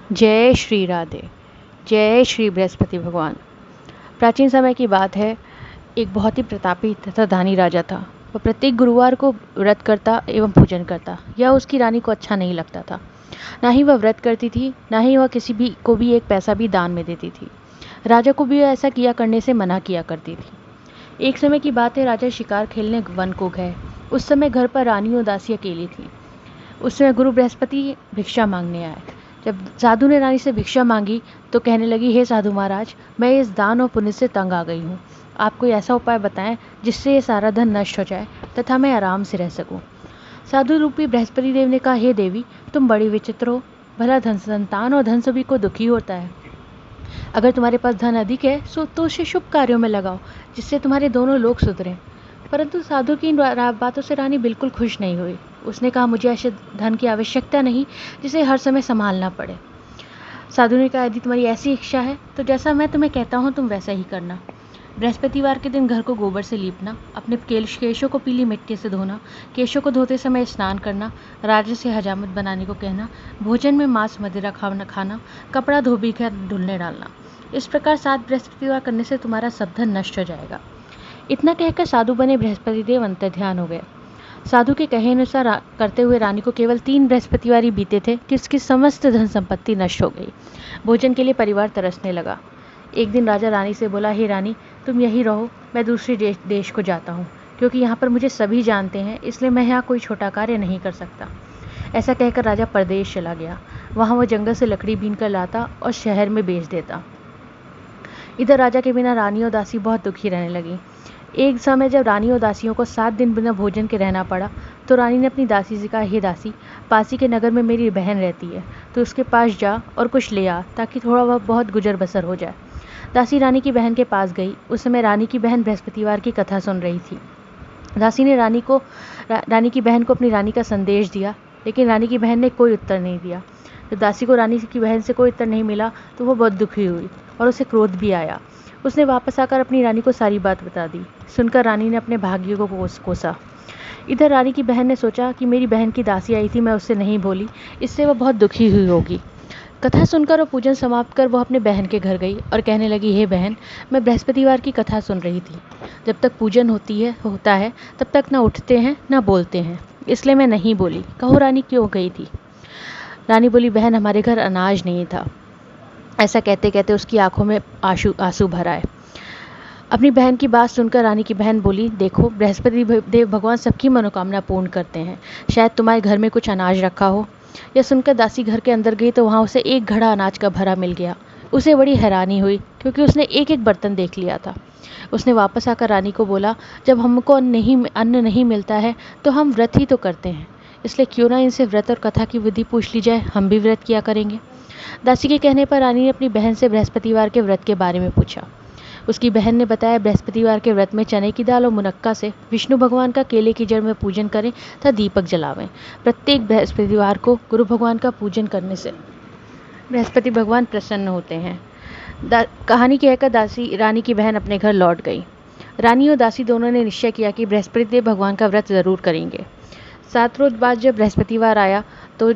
जय श्री राधे। जय श्री बृहस्पति भगवान। प्राचीन समय की बात है। एक बहुत ही प्रतापी तथा धनी राजा था। वह प्रत्येक गुरुवार को व्रत करता एवं पूजन करता। यह उसकी रानी को अच्छा नहीं लगता था। ना ही वह व्रत करती थी, ना ही वह किसी भी को भी एक पैसा भी दान में देती थी। राजा को भी वह ऐसा किया करने से मना किया करती थी। एक समय की बात है, राजा शिकार खेलने वन को गए। उस समय घर पर रानी और दासी अकेली थी। उस समय गुरु बृहस्पति भिक्षा मांगने आए। जब साधु ने रानी से भिक्षा मांगी तो कहने लगी, हे साधु महाराज, मैं इस दान और पुण्य से तंग आ गई हूँ। आप कोई ऐसा उपाय बताएं जिससे ये सारा धन नष्ट हो जाए तथा मैं आराम से रह सकूं। साधु रूपी बृहस्पति देव ने कहा, हे देवी, तुम बड़ी विचित्र हो। भला धन संतान और धन सभी को दुखी होता है। अगर तुम्हारे पास धन अधिक है तो उसे शुभ कार्यों में लगाओ, जिससे तुम्हारे दोनों लोग सुधरें। परंतु साधु की इन बातों से रानी बिल्कुल खुश नहीं हुई। उसने कहा, मुझे ऐसे धन की आवश्यकता नहीं जिसे हर समय संभालना पड़े। साधु ने कहा, यदि तुम्हारी ऐसी इच्छा है तो जैसा मैं तुम्हें कहता हूँ तुम वैसा ही करना। बृहस्पतिवार के दिन घर को गोबर से लीपना, अपने केशों को पीली मिट्टी से धोना, केशों को धोते समय स्नान करना, राजा से हजामत बनाने को कहना, भोजन में मांस मदिरा खाना, कपड़ा धोबी कर धुलने डालना। इस प्रकार 7 बृहस्पतिवार करने से तुम्हारा सब धन नष्ट हो जाएगा। इतना कहकर साधु बने बृहस्पति देव अंतर्ध्यान हो गए। साधु के कहे अनुसार करते हुए रानी को केवल 3 बृहस्पतिवार ही बीते थे कि उसकी समस्त धन संपत्ति नष्ट हो गई। भोजन के लिए परिवार तरसने लगा। एक दिन राजा रानी से बोला, हे रानी, तुम यही रहो, मैं दूसरे देश को जाता हूँ, क्योंकि यहाँ पर मुझे सभी जानते हैं, इसलिए मैं यहाँ कोई छोटा कार्य नहीं कर सकता। ऐसा कहकर राजा परदेश चला गया। वहाँ वह जंगल से लकड़ी बीन कर लाता और शहर में बेच देता। इधर राजा के बिना रानी और दासी बहुत दुखी रहने लगी। एक समय जब रानी और दासियों को 7 दिन बिना भोजन के रहना पड़ा तो रानी ने अपनी दासी से कहा, हे दासी, पासी के नगर में मेरी बहन रहती है, तो उसके पास जा और कुछ ले आ, ताकि थोड़ा वह बहुत गुजर बसर हो जाए। दासी रानी की बहन के पास गई। उस समय रानी की बहन बृहस्पतिवार की कथा सुन रही थी। दासी ने रानी की बहन को अपनी रानी का संदेश दिया, लेकिन रानी की बहन ने कोई उत्तर नहीं दिया। जब दासी को रानी की बहन से कोई उत्तर नहीं मिला तो वो बहुत दुखी हुई और उसे क्रोध भी आया। उसने वापस आकर अपनी रानी को सारी बात बता दी। सुनकर रानी ने अपने भाग्य को कोसा। इधर रानी की बहन ने सोचा कि मेरी बहन की दासी आई थी, मैं उससे नहीं बोली, इससे वह बहुत दुखी हुई होगी। कथा सुनकर और पूजन समाप्त कर वह अपने बहन के घर गई और कहने लगी, हे बहन, मैं बृहस्पतिवार की कथा सुन रही थी। जब तक पूजन होता है तब तक ना उठते हैं ना बोलते हैं, इसलिए मैं नहीं बोली। कहो रानी, क्यों गई थी? रानी बोली, बहन, हमारे घर अनाज नहीं था। ऐसा कहते कहते उसकी आंखों में आंसू भर आए। अपनी बहन की बात सुनकर रानी की बहन बोली, देखो, बृहस्पति देव भगवान सबकी मनोकामना पूर्ण करते हैं। शायद तुम्हारे घर में कुछ अनाज रखा हो। यह सुनकर दासी घर के अंदर गई तो वहाँ उसे एक घड़ा अनाज का भरा मिल गया। उसे बड़ी हैरानी हुई, क्योंकि उसने एक एक बर्तन देख लिया था। उसने वापस आकर रानी को बोला, जब हमको अन्न नहीं मिलता है तो हम व्रत ही तो करते हैं, इसलिए क्यों ना इनसे व्रत और कथा की विधि पूछ ली जाए, हम भी व्रत किया करेंगे। दासी के कहने पर रानी ने अपनी बहन से बृहस्पतिवार के व्रत के बारे में पूछा। उसकी बहन ने बताया, बृहस्पतिवार के व्रत में चने की दाल और मुनक्का से विष्णु भगवान का केले की जड़ में पूजन करें तथा दीपक जलावें। प्रत्येक बृहस्पतिवार को गुरु भगवान का पूजन करने से बृहस्पति भगवान प्रसन्न होते हैं। कहानी कहकर दासी रानी की बहन अपने घर लौट गई। रानी और दासी दोनों ने निश्चय किया कि बृहस्पति भगवान का व्रत जरूर करेंगे। 7 रोज बाद जब बृहस्पतिवार आया तो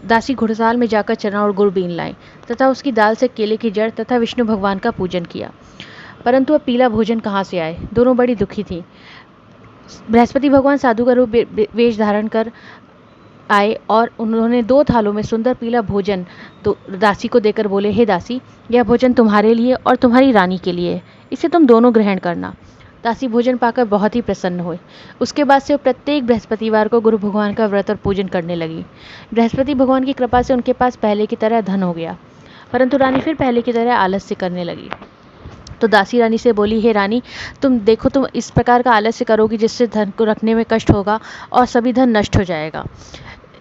दासी घुड़साल में जाकर चना और गुड़ बीन लाई तथा उसकी दाल से केले की जड़ तथा विष्णु भगवान का पूजन किया। परंतु अब पीला भोजन कहाँ से आए? दोनों बड़ी दुखी थी। बृहस्पति भगवान साधु का रूप वेश धारण कर आए और उन्होंने 2 थालों में सुंदर पीला भोजन तो दासी को देकर बोले, हे दासी, यह भोजन तुम्हारे लिए और तुम्हारी रानी के लिए है, इसे तुम दोनों ग्रहण करना। दासी भोजन पाकर बहुत ही प्रसन्न हुए। उसके बाद से वो प्रत्येक बृहस्पतिवार को गुरु भगवान का व्रत और पूजन करने लगी। बृहस्पति भगवान की कृपा से उनके पास पहले की तरह धन हो गया, परंतु रानी फिर पहले की तरह आलस्य करने लगी। तो दासी रानी से बोली, हे रानी, तुम देखो, तुम इस प्रकार का आलस्य करोगी जिससे धन को रखने में कष्ट होगा और सभी धन नष्ट हो जाएगा।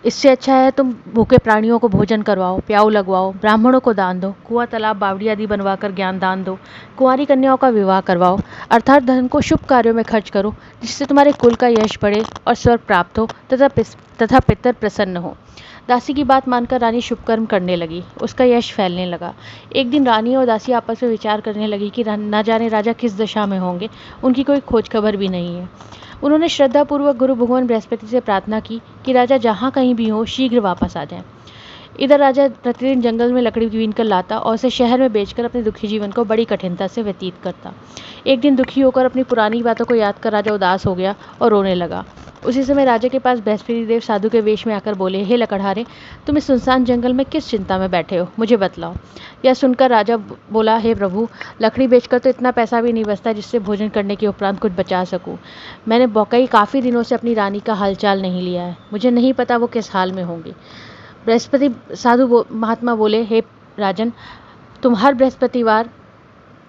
इससे अच्छा है तुम भूखे प्राणियों को भोजन करवाओ, प्याऊ लगवाओ, ब्राह्मणों को दान दो, कुआं तालाब बावड़ी आदि बनवाकर ज्ञान दान दो, कुंवारी कन्याओं का विवाह करवाओ, अर्थात धन को शुभ कार्यों में खर्च करो, जिससे तुम्हारे कुल का यश बढ़े और स्वर्ग प्राप्त हो तथा पितर प्रसन्न हो। दासी की बात मानकर रानी शुभ कर्म करने लगी। उसका यश फैलने लगा। एक दिन रानी और दासी आपस में विचार करने लगी कि न जाने राजा किस दशा में होंगे, उनकी कोई खोज खबर भी नहीं है। उन्होंने श्रद्धापूर्वक गुरु भगवान बृहस्पति से प्रार्थना की कि राजा जहाँ कहीं भी हो शीघ्र वापस आ जाएं। इधर राजा प्रतिदिन जंगल में लकड़ी बीन कर लाता और उसे शहर में बेचकर अपने दुखी जीवन को बड़ी कठिनता से व्यतीत करता। एक दिन दुखी होकर अपनी पुरानी बातों को याद कर राजा उदास हो गया और रोने लगा। उसी समय राजा के पास बृहस्पति देव साधु के वेश में आकर बोले, हे लकड़हारे, तुम इस सुनसान जंगल में किस चिंता में बैठे हो, मुझे बतलाओ। यह सुनकर राजा बोला, हे प्रभु, लकड़ी बेचकर तो इतना पैसा भी नहीं बचता जिससे भोजन करने के उपरांत कुछ बचा सकूं। मैंने वाकई काफ़ी दिनों से अपनी रानी का हालचाल नहीं लिया है, मुझे नहीं पता वो किस हाल में होंगी। बृहस्पति साधु महात्मा बोले, हे राजन, तुम हर बृहस्पतिवार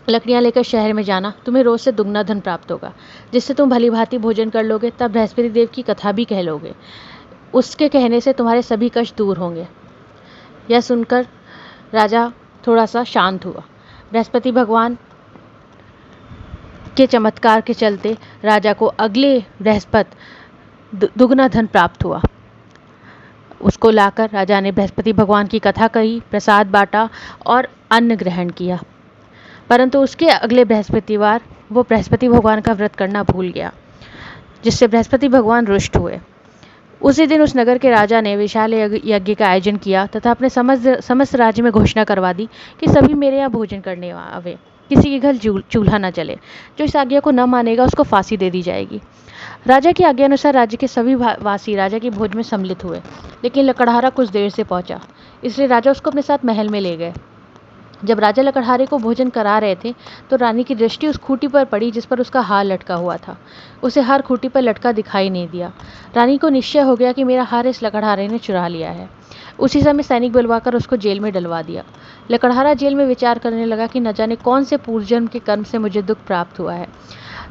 लकड़ियाँ लेकर शहर में जाना, तुम्हें रोज से दुगना धन प्राप्त होगा, जिससे तुम भली भांति भोजन कर लोगे, तब बृहस्पति देव की कथा भी कह लोगे। उसके कहने से तुम्हारे सभी कष्ट दूर होंगे। यह सुनकर राजा थोड़ा सा शांत हुआ। बृहस्पति भगवान के चमत्कार के चलते राजा को अगले बृहस्पति दुगना धन प्राप्त हुआ। उसको लाकर राजा ने बृहस्पति भगवान की कथा कही, प्रसाद बांटा और अन्न ग्रहण किया। परंतु उसके अगले बृहस्पतिवार वो बृहस्पति भगवान का व्रत करना भूल गया, जिससे बृहस्पति भगवान रुष्ट हुए। उसी दिन उस नगर के राजा ने विशाल यज्ञ का आयोजन किया तथा अपने समस्त राज्य में घोषणा करवा दी कि सभी मेरे यहाँ भोजन करने आवे, किसी के घर चूल्हा न जले। जो इस आज्ञा को न मानेगा उसको फांसी दे दी जाएगी। राजा की आज्ञा अनुसार राज्य के सभी वासी राजा की भोज में सम्मिलित हुए, लेकिन लकड़हारा कुछ देर से पहुंचा, इसलिए राजा उसको अपने साथ महल में ले गए। जब राजा लकड़हारे को भोजन करा रहे थे तो रानी की दृष्टि उस खूंटी पर पड़ी जिस पर उसका हार लटका हुआ था। उसे हार खूंटी पर लटका दिखाई नहीं दिया। रानी को निश्चय हो गया कि मेरा हार इस लकड़हारे ने चुरा लिया है। उसी समय सैनिक बुलवाकर उसको जेल में डलवा दिया। लकड़हारा जेल में विचार करने लगा कि न जाने कौन से पूर्वजन्म के कर्म से मुझे दुख प्राप्त हुआ है।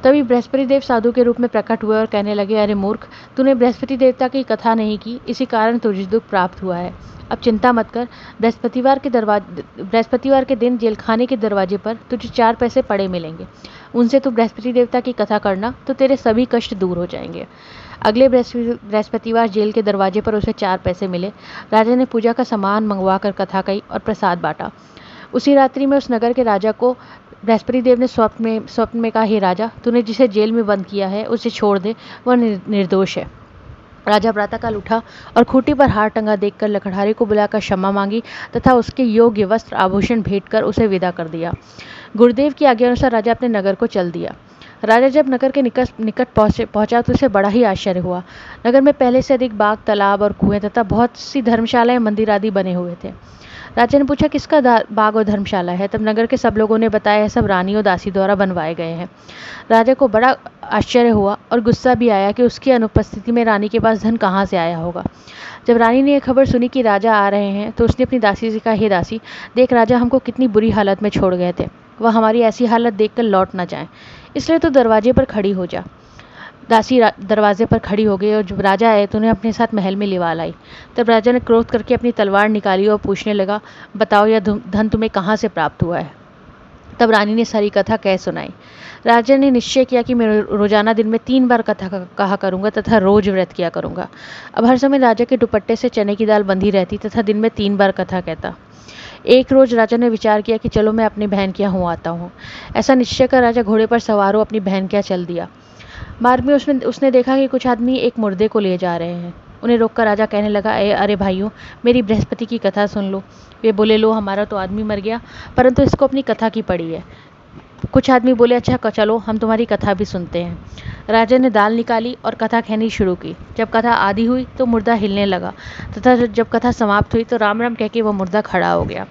तभी बृहस्पति देव साधु के रूप में प्रकट हुए और कहने लगे, अरे मूर्ख, तूने बृहस्पति देवता की कथा नहीं की, इसी कारण तुझे दुख प्राप्त हुआ है। अब चिंता मत कर, बृहस्पतिवार के दिन जेलखाने के दरवाजे पर तुझे 4 पैसे पड़े मिलेंगे। उनसे तू बृहस्पति देवता की कथा करना तो तेरे सभी कष्ट दूर हो जाएंगे। अगले बृहस्पतिवार जेल के दरवाजे पर उसे 4 पैसे मिले। राजा ने पूजा का सामान मंगवा कर कथा कही और प्रसाद बांटा। उसी रात्रि में उस नगर के राजा को बृहस्पति देव ने स्वप्न में कहा, हे राजा, तूने जिसे जेल में बंद किया है उसे छोड़ दे, वह निर्दोष है। राजा प्रातःकाल उठा और खूंटी पर हार टंगा देखकर लकड़हारे को बुलाकर क्षमा मांगी तथा उसके योग्य वस्त्र आभूषण भेंट कर उसे विदा कर दिया। गुरुदेव की आज्ञा अनुसार राजा अपने नगर को चल दिया। राजा जब नगर के निकट पहुंचा तो उसे बड़ा ही आश्चर्य हुआ। नगर में पहले से अधिक बाग, तालाब और कुएं तथा बहुत सी धर्मशालाएं, मंदिर आदि बने हुए थे। राजा ने पूछा, किसका बाग और धर्मशाला है? तब नगर के सब लोगों ने बताया, यह सब रानी और दासी द्वारा बनवाए गए हैं। राजा को बड़ा आश्चर्य हुआ और गुस्सा भी आया कि उसकी अनुपस्थिति में रानी के पास धन कहाँ से आया होगा। जब रानी ने यह खबर सुनी कि राजा आ रहे हैं तो उसने अपनी दासी से कहा, हे दासी, देख राजा हमको कितनी बुरी हालत में छोड़ गए थे, वह हमारी ऐसी हालत देखकर लौट ना जाए, इसलिए तो दरवाजे पर खड़ी हो जा। दासी दरवाजे पर खड़ी हो गई और जब राजा आए तो उन्हें अपने साथ महल में लिवा लाई। तब राजा ने क्रोध करके अपनी तलवार निकाली और पूछने लगा, बताओ यह धन तुम्हें कहाँ से प्राप्त हुआ है? तब रानी ने सारी कथा कह सुनाई। राजा ने निश्चय किया कि मैं रोजाना दिन में 3 बार कथा कहा करूंगा तथा रोज व्रत किया करूंगा। अब हर समय राजा के दुपट्टे से चने की दाल बंधी रहती तथा दिन में 3 बार कथा कहता। एक रोज राजा ने विचार किया कि चलो मैं अपनी बहन के यहाँ हो आता हूँ। ऐसा निश्चय कर राजा घोड़े पर सवार हो अपनी बहन के यहाँ चल दिया। मार्ग में उसने देखा कि कुछ आदमी एक मुर्दे को ले जा रहे हैं। उन्हें रोककर राजा कहने लगा, अरे भाइयों, मेरी बृहस्पति की कथा सुन लो। वे बोले, लो, हमारा तो आदमी मर गया, परंतु इसको अपनी कथा की पड़ी है। कुछ आदमी बोले, अच्छा चलो हम तुम्हारी कथा भी सुनते हैं। राजा ने दाल निकाली और कथा कहनी शुरू की। जब कथा आधी हुई तो मुर्दा हिलने लगा तथा जब कथा समाप्त हुई तो राम राम कह के वह मुर्दा खड़ा हो गया।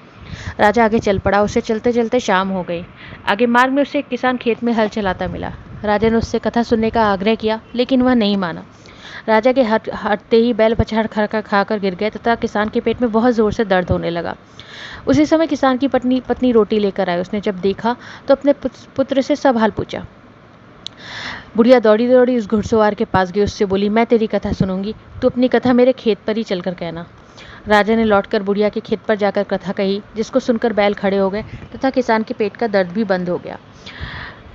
राजा आगे चल पड़ा। उसे चलते चलते शाम हो गई। आगे मार्ग में उसे एक किसान खेत में हल चलाता मिला। राजा ने उससे कथा सुनने का आग्रह किया, लेकिन वह नहीं माना। राजा के हटते ही बैल पछाड़ खाकर गिर गए तथा किसान के पेट में बहुत जोर से दर्द होने लगा। उसी समय किसान की पत्नी रोटी लेकर आई। उसने जब देखा तो अपने पुत्र से सब हाल पूछा। बुढ़िया दौड़ी दौड़ी उस घुड़सवार के पास गई। उससे बोली, मैं तेरी कथा सुनूंगी, तू अपनी कथा मेरे खेत पर ही चलकर कहना। राजा ने लौटकर बुढ़िया के खेत पर जाकर कथा कही, जिसको सुनकर बैल खड़े हो गए तथा किसान के पेट का दर्द भी बंद हो गया।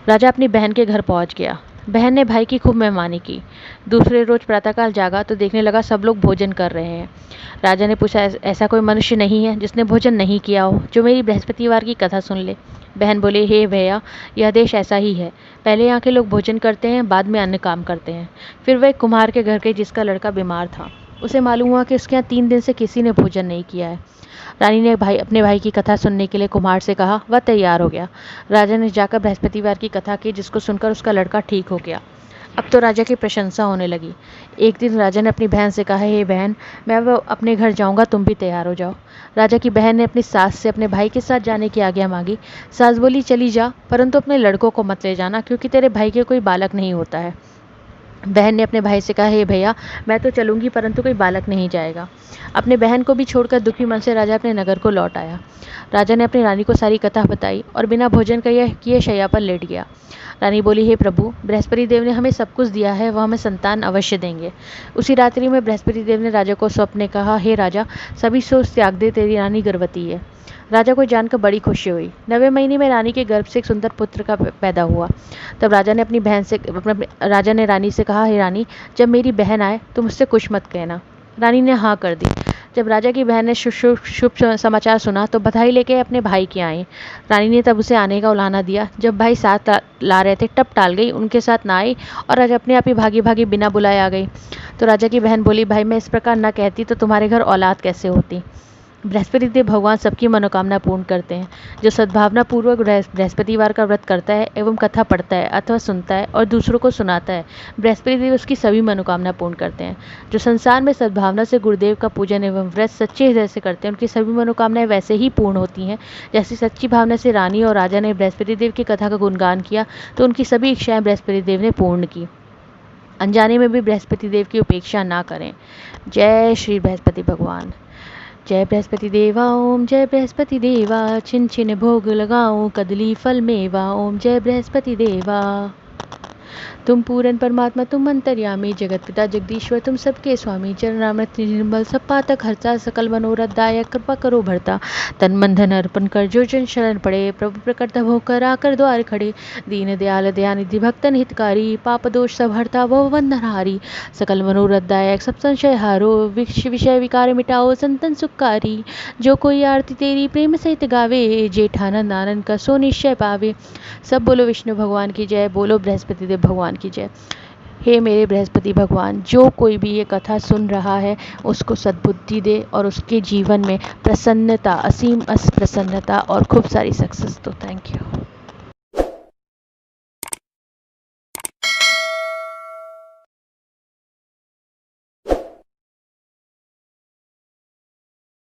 राजा अपनी बहन के घर पहुंच गया। बहन ने भाई की खूब मेहमानी की। दूसरे रोज प्रातःकाल जागा तो देखने लगा सब लोग भोजन कर रहे हैं। राजा ने पूछा, ऐसा कोई मनुष्य नहीं है जिसने भोजन नहीं किया हो, जो मेरी बृहस्पतिवार की कथा सुन ले? बहन बोले, हे भैया, यह देश ऐसा ही है। पहले यहाँ के लोग भोजन करते हैं, बाद में अन्य काम करते हैं। फिर वह एक कुम्हार के घर गई जिसका लड़का बीमार था। उसे मालूम हुआ कि उसके यहाँ 3 दिन से किसी ने भोजन नहीं किया है। रानी ने अपने भाई की कथा सुनने के लिए कुम्हार से कहा। वह तैयार हो गया। राजा ने जाकर बृहस्पतिवार की कथा की, जिसको सुनकर उसका लड़का ठीक हो गया। अब तो राजा की प्रशंसा होने लगी। एक दिन राजा ने अपनी बहन से कहा, हे बहन, मैं अब अपने घर जाऊंगा, तुम भी तैयार हो जाओ। राजा की बहन ने अपनी सास से अपने भाई के साथ जाने की आज्ञा मांगी। सास बोली, चली जा, परंतु अपने लड़कों को मत ले जाना, क्योंकि तेरे भाई के कोई बालक नहीं होता है। बहन ने अपने भाई से कहा, हे भैया, मैं तो चलूंगी, परंतु कोई बालक नहीं जाएगा। अपने बहन को भी छोड़कर दुखी मन से राजा अपने नगर को लौट आया। राजा ने अपनी रानी को सारी कथा बताई और बिना भोजन किए शैया पर लेट गया। रानी बोली, हे प्रभु, बृहस्पति देव ने हमें सब कुछ दिया है, वह हमें संतान अवश्य देंगे। उसी रात्रि में बृहस्पति देव ने राजा को स्वप्न में कहा, हे राजा, सभी सोच त्याग दे, तेरी रानी गर्भवती है। राजा को जानकर बड़ी खुशी हुई। 9वें महीने में रानी के गर्भ से एक सुंदर पुत्र का पैदा हुआ। तब राजा ने रानी से कहा, हे रानी, जब मेरी बहन आए तो मुझसे कुछ मत कहना। रानी ने हाँ कर दी। जब राजा की बहन ने शुभ समाचार सुना तो बधाई लेके अपने भाई के आई। रानी ने तब उसे आने का उलाहना दिया। जब भाई साथ ला रहे थे, टप टाल गई, उनके साथ ना आई और आज अपने आप ही भागी भागी बिना बुलाए आ गई। तो राजा की बहन बोली, भाई, मैं इस प्रकार न कहती तो तुम्हारे घर औलाद कैसे होती। बृहस्पति देव भगवान सबकी मनोकामना पूर्ण करते हैं। जो सद्भावना पूर्वक बृहस्पतिवार का व्रत करता है एवं कथा पढ़ता है अथवा सुनता है और दूसरों को सुनाता है, बृहस्पति देव उसकी सभी मनोकामना पूर्ण करते हैं। जो संसार में सद्भावना से गुरुदेव का पूजन एवं व्रत सच्चे हृदय से करते हैं, उनकी सभी मनोकामनाएं वैसे ही पूर्ण होती हैं। जैसी सच्ची भावना से रानी और राजा ने बृहस्पति देव की कथा का गुणगान किया तो उनकी सभी इच्छाएं बृहस्पति देव ने पूर्ण की। अनजाने में भी बृहस्पति देव की उपेक्षा ना करें। जय श्री बृहस्पति भगवान। जय बृहस्पति देवा, ओम जय बृहस्पति देवा, छिन छिन भोग लगाऊं, कदली फल मेवा, ओम जय बृहस्पति देवा। तुम पूरन परमात्मा, तुम अंतर्यामी, जगत पिता जगदीश्वर, तुम सबके स्वामी, चरणामृत निर्मल, सब पातक हरता, सकल मनोरथ दायक, कृपा करो भरता, तन मन धन अर्पण कर, जो जन शरण पड़े, प्रभु प्रकट होकर आकर द्वार खड़े, दीन दयाल दयानिधि भक्तन हितकारी, पाप दोष सब हरता भव बंधन हारी, सकल मनोरथ दायक, सब संशय हारो, विषय विकार मिटाओ, संतन सुखकारी, जो कोई आरती तेरी प्रेम सहित गावे, जेठानंद आनंद का सो निश्चय पावे। सब बोलो विष्णु भगवान की जय, बोलो बृहस्पति देव भगवान की जय। हे मेरे बृहस्पति भगवान, जो कोई भी ये कथा सुन रहा है उसको सद्बुद्धि दे और उसके जीवन में प्रसन्नता, असीम प्रसन्नता और खूब सारी सक्सेस दो। Thank you.